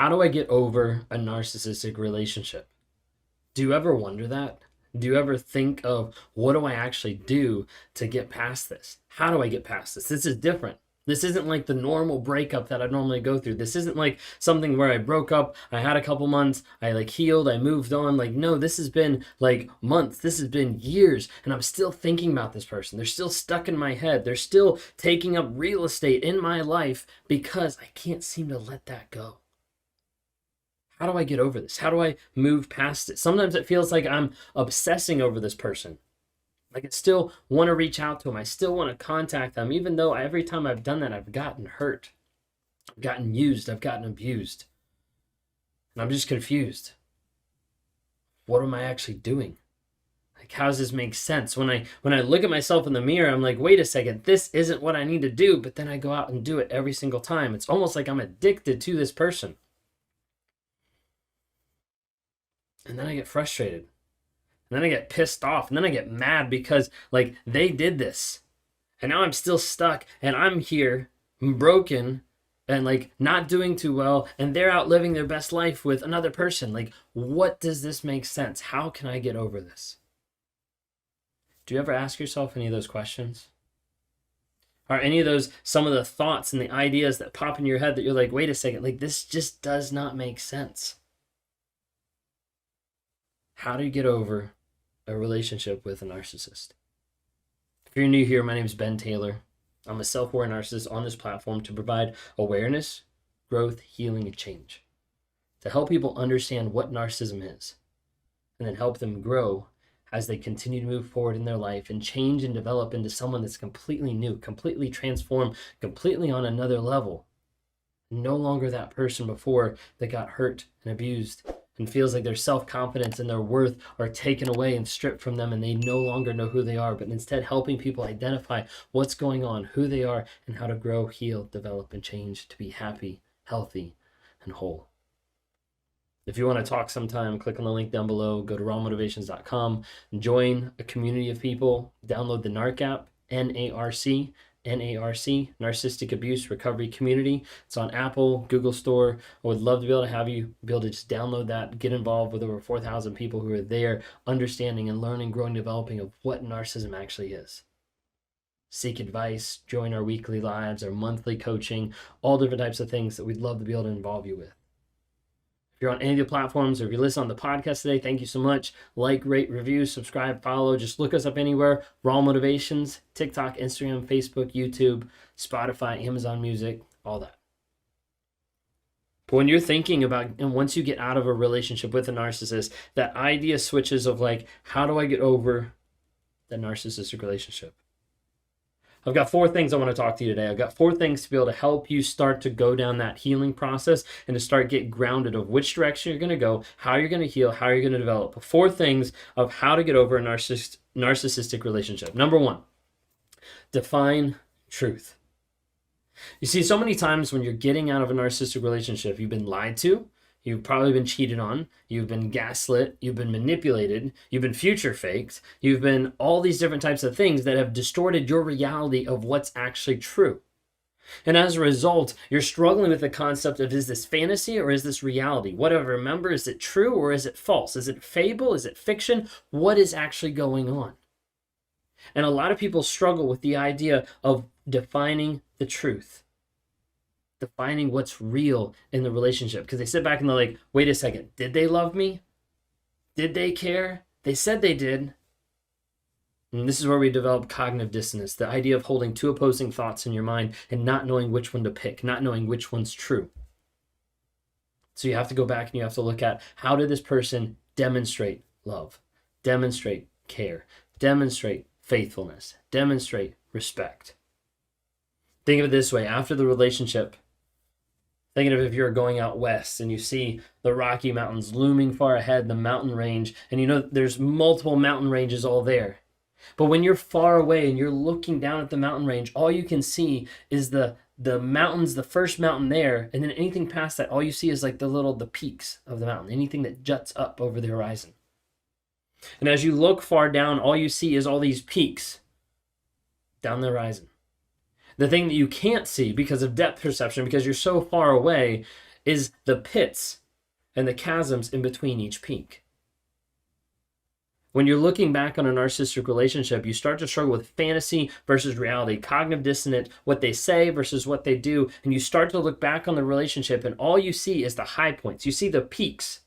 How do I get over a narcissistic relationship? Do you ever wonder that? Do you ever think of what do I actually do to get past this? How do I get past this? This is different. This isn't like the normal breakup that I normally go through. This isn't like something where I broke up, I had a couple months, I like healed, I moved on. Like, no, this has been like months, this has been years, and I'm still thinking about this person. They're still stuck in my head. They're still taking up real estate in my life because I can't seem to let that go. How do I get over this? How do I move past it? Sometimes it feels like I'm obsessing over this person. Like I still want to reach out to them. I still want to contact them, even though every time I've done that, I've gotten hurt. I've gotten used. I've gotten abused. And I'm just confused. What am I actually doing? Like, how does this make sense? When I look at myself in the mirror, I'm like, wait a second, this isn't what I need to do. But then I go out and do it every single time. It's almost like I'm addicted to this person. And then I get frustrated. And then I get pissed off. And then I get mad because, like, they did this. And now I'm still stuck. And I'm here, broken, and, like, not doing too well. And they're out living their best life with another person. Like, what does this make sense? How can I get over this? Do you ever ask yourself any of those questions? Are any of those some of the thoughts and the ideas that pop in your head that you're like, wait a second, like, this just does not make sense? How do you get over a relationship with a narcissist? If you're new here, my name is Ben Taylor. I'm a self-aware narcissist on this platform to provide awareness, growth, healing, and change. To help people understand what narcissism is, and then help them grow as they continue to move forward in their life and change and develop into someone that's completely new, completely transformed, completely on another level. No longer that person before that got hurt and abused and feels like their self-confidence and their worth are taken away and stripped from them and they no longer know who they are, but instead helping people identify what's going on, who they are, and how to grow, heal, develop, and change to be happy, healthy, and whole. If you want to talk sometime, click on the link down below, go to rawmotivations.com, join a community of people, download the NARC app, NARC, Narcissistic Abuse Recovery Community. It's on Apple, Google Store. I would love to be able to have you be able to just download that, get involved with over 4,000 people who are there, understanding and learning, growing, developing of what narcissism actually is. Seek advice, join our weekly lives, our monthly coaching, all different types of things that we'd love to be able to involve you with. If you're on any of the platforms or if you listen on the podcast today, thank you so much. Like, rate, review, subscribe, follow. Just look us up anywhere. Raw Motivations, TikTok, Instagram, Facebook, YouTube, Spotify, Amazon Music, all that. But when you're thinking about, and once you get out of a relationship with a narcissist, that idea switches of like, how do I get over that narcissistic relationship? I've got 4 things I want to talk to you today. I've got 4 things to be able to help you start to go down that healing process and to start get grounded of which direction you're going to go, how you're going to heal, how you're going to develop. 4 things of how to get over a narcissistic relationship. Number 1, define truth. You see, so many times when you're getting out of a narcissistic relationship, you've been lied to, you've probably been cheated on, you've been gaslit, you've been manipulated, you've been future faked, you've been all these different types of things that have distorted your reality of what's actually true. And as a result, you're struggling with the concept of, is this fantasy or is this reality? What do I remember? Is it true or is it false? Is it fable? Is it fiction? What is actually going on? And a lot of people struggle with the idea of defining the truth. Defining what's real in the relationship, because they sit back and they're like, wait a second, did they love me? Did they care? They said they did. And this is where we develop cognitive dissonance, the idea of holding 2 opposing thoughts in your mind and not knowing which one to pick, not knowing which one's true. So you have to go back and you have to look at, how did this person demonstrate love, demonstrate care, demonstrate faithfulness, demonstrate respect? Think of it this way, after the relationship, thinking of if you're going out west and you see the Rocky Mountains looming far ahead, the mountain range, and you know there's multiple mountain ranges all there. But when you're far away and you're looking down at the mountain range, all you can see is the mountains, the first mountain there, and then anything past that, all you see is like the peaks of the mountain, anything that juts up over the horizon. And as you look far down, all you see is all these peaks down the horizon. The thing that you can't see because of depth perception, because you're so far away, is the pits and the chasms in between each peak. When you're looking back on a narcissistic relationship, you start to struggle with fantasy versus reality, cognitive dissonance, what they say versus what they do, and you start to look back on the relationship, and all you see is the high points. You see the peaks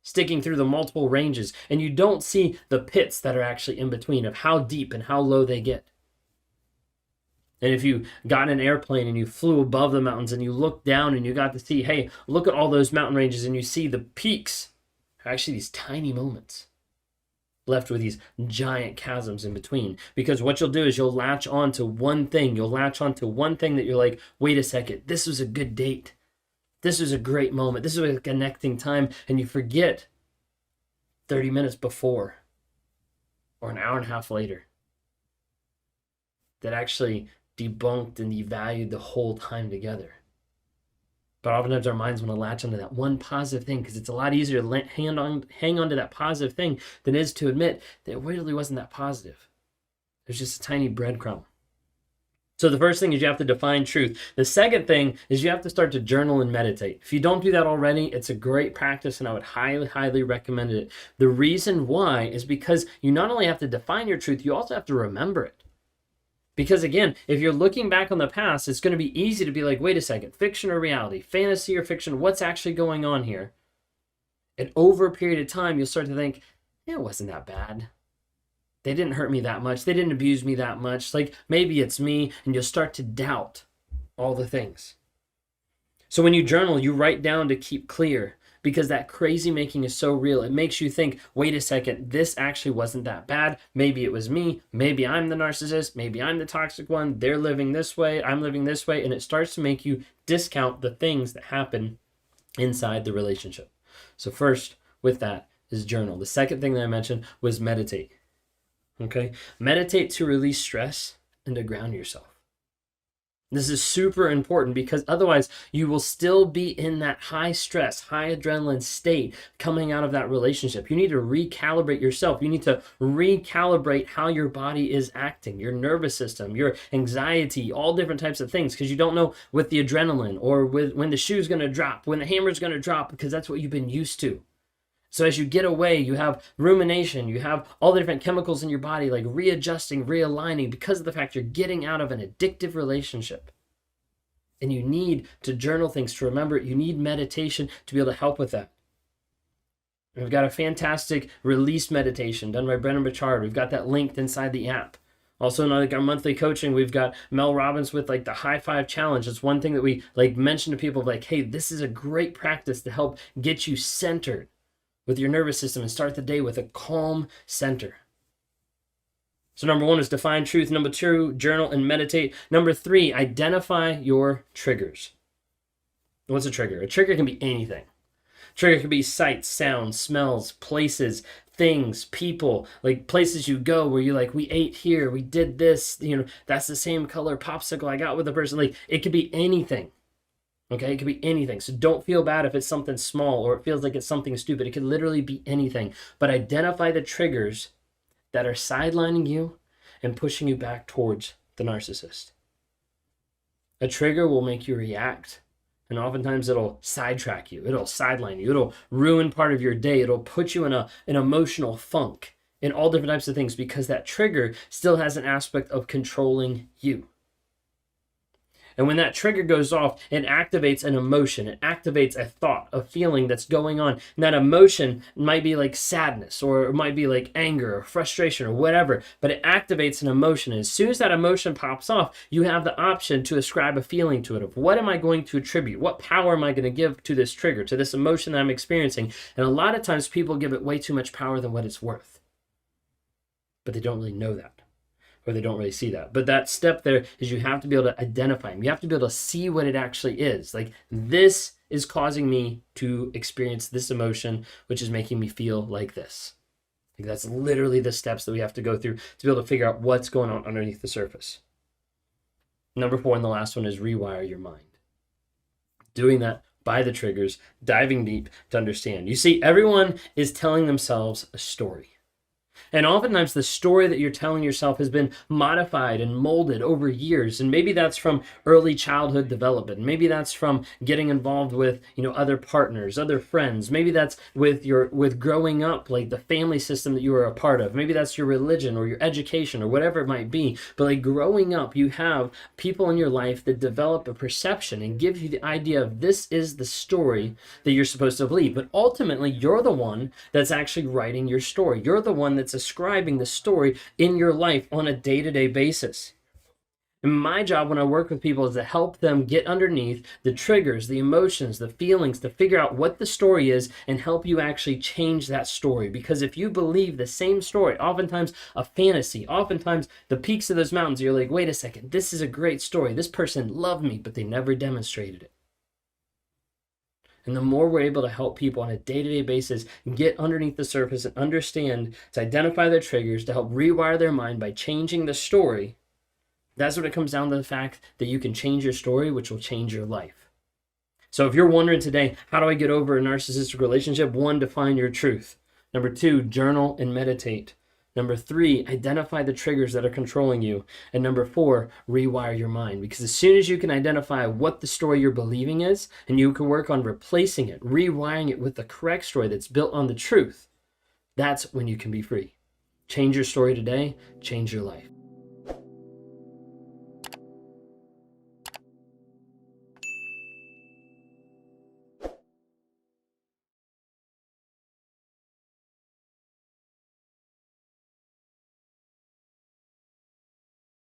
sticking through the multiple ranges, and you don't see the pits that are actually in between of how deep and how low they get. And if you got in an airplane and you flew above the mountains and you looked down and you got to see, hey, look at all those mountain ranges, and you see the peaks are actually these tiny moments left with these giant chasms in between. Because what you'll do is you'll latch on to one thing. You'll latch on to one thing that you're like, wait a second, this was a good date. This was a great moment. This was a connecting time. And you forget 30 minutes before or an hour and a half later that actually debunked and devalued the whole time together. But oftentimes our minds want to latch onto that one positive thing because it's a lot easier to hang on to that positive thing than it is to admit that it really wasn't that positive. There's just a tiny breadcrumb. So the first thing is you have to define truth. The second thing is you have to start to journal and meditate. If you don't do that already, it's a great practice and I would highly, highly recommend it. The reason why is because you not only have to define your truth, you also have to remember it. Because again, if you're looking back on the past, it's going to be easy to be like, wait a second, fiction or reality, fantasy or fiction, what's actually going on here? And over a period of time, you'll start to think, yeah, it wasn't that bad. They didn't hurt me that much. They didn't abuse me that much. Like maybe it's me, and you'll start to doubt all the things. So when you journal, you write down to keep clear. Because that crazy making is so real. It makes you think, wait a second, this actually wasn't that bad. Maybe it was me. Maybe I'm the narcissist. Maybe I'm the toxic one. They're living this way. I'm living this way. And it starts to make you discount the things that happen inside the relationship. So first with that is journal. The second thing that I mentioned was meditate. Okay? Meditate to release stress and to ground yourself. This is super important because otherwise you will still be in that high stress, high adrenaline state coming out of that relationship. You need to recalibrate yourself. You need to recalibrate how your body is acting, your nervous system, your anxiety, all different types of things, because you don't know with the adrenaline or with when the shoe's going to drop, when the hammer's going to drop, because that's what you've been used to. So as you get away, you have rumination, you have all the different chemicals in your body, like readjusting, realigning, because of the fact you're getting out of an addictive relationship. And you need to journal things to remember it. You need meditation to be able to help with that. And we've got a fantastic release meditation done by Brennan Burchard. We've got that linked inside the app. Also, in like our monthly coaching, we've got Mel Robbins with like the high five challenge. It's one thing that we like mention to people like, hey, this is a great practice to help get you centered with your nervous system and start the day with a calm center. So number 1 is define truth. Number 2, journal and meditate. Number 3, identify your triggers. What's a trigger? A trigger can be anything. Trigger can be sights, sounds, smells, places, things, people, like places you go where you're like, we ate here, we did this, that's the same color popsicle I got with the person. Like it could be anything. Okay, it could be anything. So don't feel bad if it's something small or it feels like it's something stupid. It could literally be anything. But identify the triggers that are sidelining you and pushing you back towards the narcissist. A trigger will make you react, and oftentimes it'll sidetrack you. It'll sideline you. It'll ruin part of your day. It'll put you in an emotional funk in all different types of things because that trigger still has an aspect of controlling you. And when that trigger goes off, it activates an emotion. It activates a thought, a feeling that's going on. And that emotion might be like sadness, or it might be like anger or frustration or whatever, but it activates an emotion. And as soon as that emotion pops off, you have the option to ascribe a feeling to it of what am I going to attribute? What power am I going to give to this trigger, to this emotion that I'm experiencing? And a lot of times people give it way too much power than what it's worth. But they don't really know that. Or they don't really see that. But that step there is you have to be able to identify them. You have to be able to see what it actually is. Like this is causing me to experience this emotion, which is making me feel like this. Like that's literally the steps that we have to go through to be able to figure out what's going on underneath the surface. Number 4, and the last one, is rewire your mind. Doing that by the triggers, diving deep to understand. You see, everyone is telling themselves a story. And oftentimes the story that you're telling yourself has been modified and molded over years. And maybe that's from early childhood development. Maybe that's from getting involved with, other partners, other friends. Maybe that's with growing up, like the family system that you were a part of. Maybe that's your religion or your education or whatever it might be. But like growing up, you have people in your life that develop a perception and give you the idea of this is the story that you're supposed to believe. But ultimately, you're the one that's actually writing your story. You're the one that's ascribing the story in your life on a day-to-day basis. And my job when I work with people is to help them get underneath the triggers, the emotions, the feelings, to figure out what the story is and help you actually change that story. Because if you believe the same story, oftentimes a fantasy, oftentimes the peaks of those mountains, you're like, wait a second, this is a great story. This person loved me, but they never demonstrated it. And the more we're able to help people on a day-to-day basis get underneath the surface and understand, to identify their triggers, to help rewire their mind by changing the story, that's what it comes down to, the fact that you can change your story, which will change your life. So if you're wondering today, how do I get over a narcissistic relationship? 1, define your truth. Number 2, journal and meditate. Number 3, identify the triggers that are controlling you. And number 4, rewire your mind. Because as soon as you can identify what the story you're believing is, and you can work on replacing it, rewiring it with the correct story that's built on the truth, that's when you can be free. Change your story today, change your life.